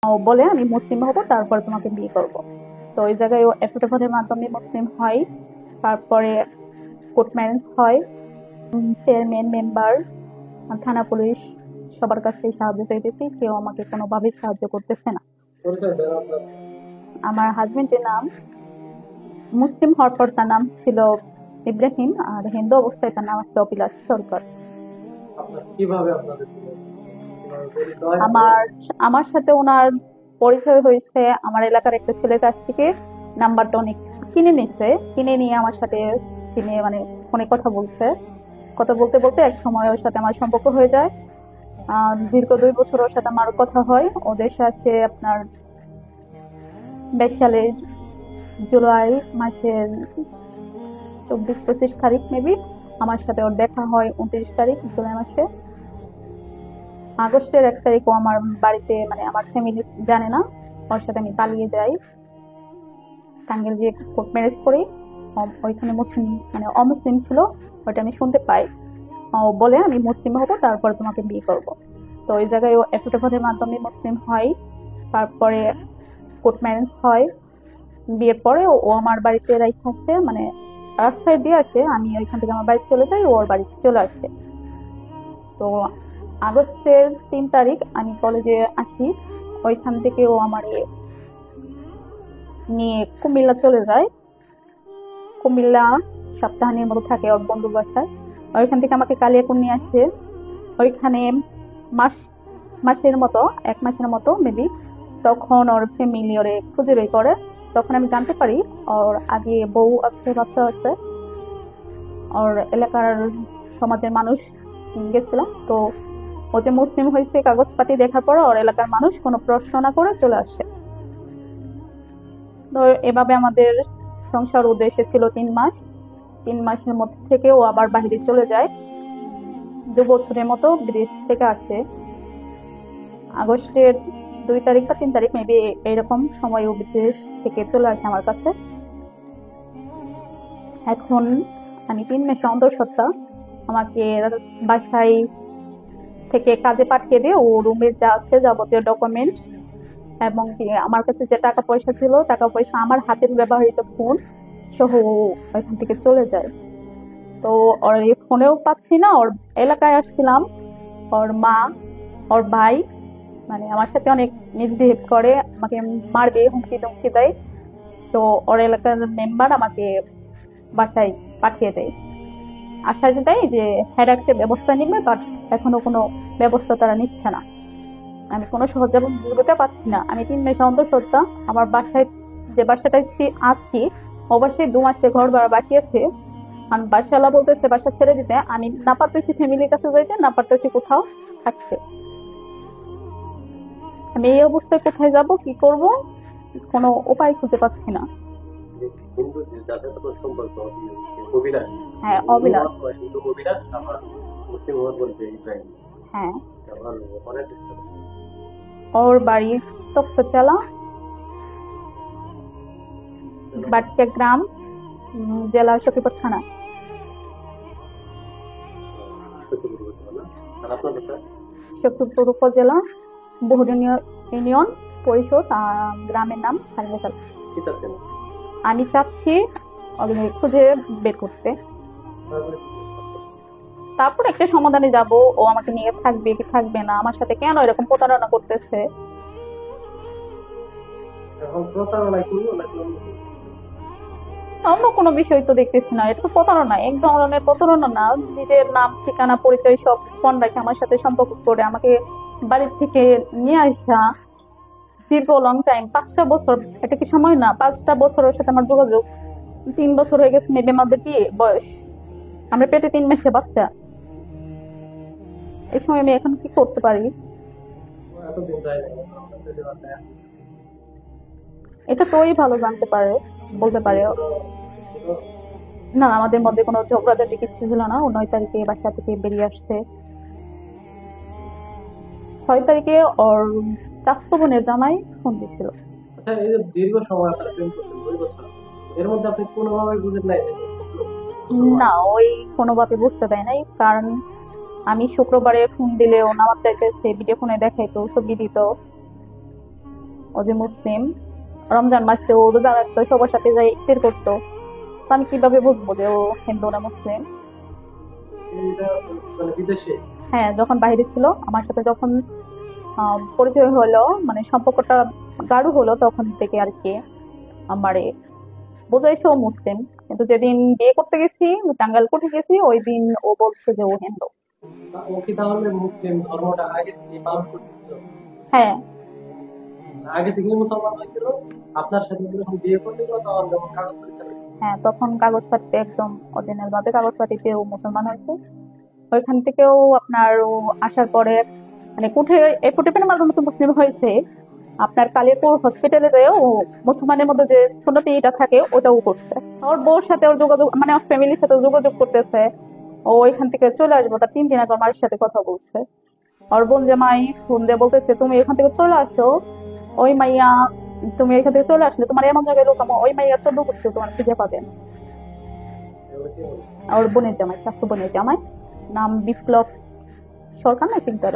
ও বলে আমি মুসলিম হব, তারপর তোমাকে বিয়ে করব। তো ওই জায়গায় ও এফিডেভিটের মাধ্যমে মুসলিম হয়। তারপরে কোর্ট ম্যারেজ হয়। চেয়ারম্যান, মেম্বার, থানা পুলিশ সবার কাছে সাহায্য চাইতেছি, কেউ আমাকে কোনোভাবেই সাহায্য করতেছে না। আমার হাজবেন্ডের নাম, মুসলিম হওয়ার পর তার নাম ছিল ইব্রাহিম, আর হিন্দু অবস্থায় তার নাম হচ্ছে অভিলাষ সরকার। আমার আমার সাথে ওনার পরিচয় হয়েছে আমার এলাকার একটা ছেলের কাছ থেকে। নাম্বারটা অনেক কিনে নিছে, কিনে নিয়ে আমার সাথে সিমে মানে ফোনে কথা বলছে। কথা বলতে বলতে এক সময় ওর সাথে আমার সম্পর্ক হয়ে যায়। দীর্ঘ 2 বছর ওর সাথে আমার কথা হয়। ও দেশে আসে আপনার 22 সালের জুলাই মাসের 24-25 তারিখ মেবি। আমার সাথে ওর দেখা হয় 29 তারিখ জুলাই মাসে। আগস্টের 1 তারিখ ও আমার বাড়িতে মানে আমার ফ্যামিলি জানে না, ওর সাথে আমি পালিয়ে যাই। টাঙ্গাইল গিয়ে কোর্ট ম্যারেজ করি। ওইখানে মুসলিম মানে অমুসলিম ছিল, ওটা আমি শুনতে পাই। ও বলে আমি মুসলিম হব, তারপর তোমাকে বিয়ে করব। তো ওই জায়গায় ও এফিডেভিটের মাধ্যমে মুসলিম হয়। তারপরে কোর্ট ম্যারেজ হয়। বিয়ের পরে ও আমার বাড়িতে রাইখে আসে, মানে রাস্তায় দিয়ে আসে, আমি ওইখান থেকে আমার বাড়িতে চলে যাই, ও ওর বাড়িতে চলে আসে। তো আগস্টের 3 তারিখ আমি কলেজে আসি। ওইখান থেকে ও আমার নিয়ে কুমিল্লা চলে যায়। কুমিল্লা সপ্তাহানির মতো থাকে ওর বন্ধুর বাসায়। ওইখান থেকে আমাকে কালিয়াকুর নিয়ে আসে। ওইখানে মাস মাসের মতো 1 মাসের মতো মেবি। তখন ওর ফ্যামিলি ওরে খুঁজে বের করে। তখন আমি জানতে পারি ওর আগে বউ আছে, বাচ্চা আছে। ওর এলাকার সমাজের মানুষ গেছিলাম তো, ও যে মুসলিম হয়েছে কাগজপাতি দেখার পর ওর এলাকার মানুষ কোনো প্রশ্ন না করে চলে আসে। তো এভাবে আমাদের সংসার উদ্দেশ্যে ছিল 3 মাস। 3 মাসের মধ্যে থেকে ও আবার বাইরে চলে যায়। 2 বছরের মতো বিদেশ থেকে আসে। আগস্টের 2 তারিখ বা 3 তারিখ মেবি এরকম সময় ও বিদেশ থেকে চলে আসে আমার কাছে। এখন আমি 3 মাসে অন্তঃসত্ত্বা। আমাকে বাসায় থেকে কাজে পাঠিয়ে দিয়ে ও রুমের যা আছে যাবতীয় ডকুমেন্ট এবং কি আমার কাছে যে টাকা পয়সা ছিল, টাকা পয়সা, আমার হাতের ব্যবহৃত ফোন সহ ও ওইখান থেকে চলে যায়। তো ওর এই ফোনেও পাচ্ছি না। ওর এলাকায় আসছিলাম, ওর মা, ওর ভাই মানে আমার সাথে অনেক মিসবিহেভ করে, আমাকে মারবে, হুমকি ধমকি দেয়। তো ওর এলাকার মেম্বার আমাকে বাসায় পাঠিয়ে দেয়, আশ্বাস দেয় যে হ্যাঁ একটা ব্যবস্থা নিবে, বাট এখনো কোনো ব্যবস্থা তারা নিচ্ছে না। আমি কোনো সহযোগিতা পাচ্ছি না। আমি 3 মাস অন্তঃসত্ত্বা। আমার বাসায় যে বাসাটায় আছি, ও বাসায় 2 মাসে ঘর ভাড়া বাকি আছে। আমি বাসাওয়ালা বলতেছে বাসা ছেড়ে দিতে, আমি না পারতেছি ফ্যামিলির কাছে যাইতে, না পারতেছি কোথাও থাকতে। আমি এই অবস্থায় কোথায় যাব, কি করব, কোনো উপায় খুঁজে পাচ্ছি না। হ্যাঁ, অবিলাস। হ্যাঁ, ওর বাড়ি তক্তচালা, বাটকা গ্রাম, জেলা সখীপুর থানা। সখীপুর উপজেলা, বহুদিন ইউনিয়ন পরিষদ, গ্রামের নাম হারিমেশাল। আমি চাচ্ছি ওকে খুঁজে বের করতে, তারপর একটা সমাধানে যাব। ও আমাকে নিয়ে থাকবে কি থাকবে না, আমার সাথে কেন এরকম প্রতারণা করতেছে। অন্য কোনো বিষয় তো দেখতেছি না, এটা তো প্রতারণা, এক ধরনের প্রতারণা না। নিজের নাম ঠিকানা পরিচয় সব ফোন রাখে আমার সাথে সম্পর্ক করে আমাকে বাড়ির থেকে নিয়ে আসা। দীর্ঘ লং টাইম 5টা বছর, এটা কি সময় না? 5টা বছরের সাথে আমার যোগাযোগ। 3 বছর হয়ে গেছে মেবি আমাদের বিয়ে বয়স। আমরা পেটে 3 মাসে বাচ্চা। এই সময় আমি এখন কি করতে পারি? এটা তো ওই ভালো জানতে পারে, বলতে পারে। না, আমাদের মধ্যে কোনো ঝগড়াঝাটি কিচ্ছু ছিল না। ও 9 তারিখে বাসা থেকে বেরিয়ে আসছে। 6 তারিখে ওর চাচাতো বোনের জামাই ফোন দিছিল। না, ওই কোনোভাবে বুঝতে দেয় নাই, কারণ আমি শুক্রবারে ফোন দিলে ও নামাজ চাইতেছে, ভিডিও ফোনে দেখাইতো, ছবি দিত। ও যে মুসলিম, রমজান মাসে ও রোজা রাখতো, সবার সাথে যাই ইফতার করতো। তো আমি কিভাবে বুঝবো যে ও হিন্দু না মুসলিম? এটা মানে বিদেশে? হ্যাঁ, যখন বাইরে ছিল আমার সাথে, যখন পরিচয় হলো, মানে সম্পর্কটা গাঢ় হলো, তখন থেকে আর কি আমারে বোঝাইছে ও মুসলিম। কিন্তু যেদিন বিয়ে করতে গেছি, টাঙ্গাইল কোর্টে গেছি, ওই দিন ও বলছে যে ও হিন্দু। ও কি তাহলে মুসলিম ধর্মটা আগে থেকে পালন করতেছিল? হ্যাঁ। আগে থেকেই মুসলমান হয়েছিল? আপনার সাথে যখন বিয়ে করতে গেল তখন যখন কাগজ পরীক্ষা হয়েছিল? হ্যাঁ, তখন কাগজপাতিতে একদম অরিজিনাল ভাবে কাগজপাতিতে ও মুসলমান হয়েছে। ওইখান থেকেও আপনার ও আসার পরে, মানে কোর্টে, এই কোর্টে মাধ্যমে তো মুসলিম হয়েছে। আপনার কালিয়াপুর হসপিটালে যেও ও মুসলমানের মধ্যে যে সুন্নতি এটা থাকে ওটাও করছে। ওর বউর সাথে ওর যোগাযোগ, মানে ওর ফ্যামিলির সাথে যোগাযোগ করতেছে। ও ওইখান থেকে চলে আসবো, তার 3 দিন আগে আমার সাথে কথা বলছে। ওর বোন জামাই ফোন দিয়ে বলতেছে তুমি এখান থেকে চলে আসো, ওই মাইয়া, তুমি এখান থেকে চলে আসলে তোমার এমন জায়গায় লোক, ওই মাইয়া 14 করছে, তোমার খুঁজে পাবেন। এবার কি বলে? ওর বোনের জামাই, শাশু বোনের জামাই, নাম বিপ্লব সরকার না, চিন্তা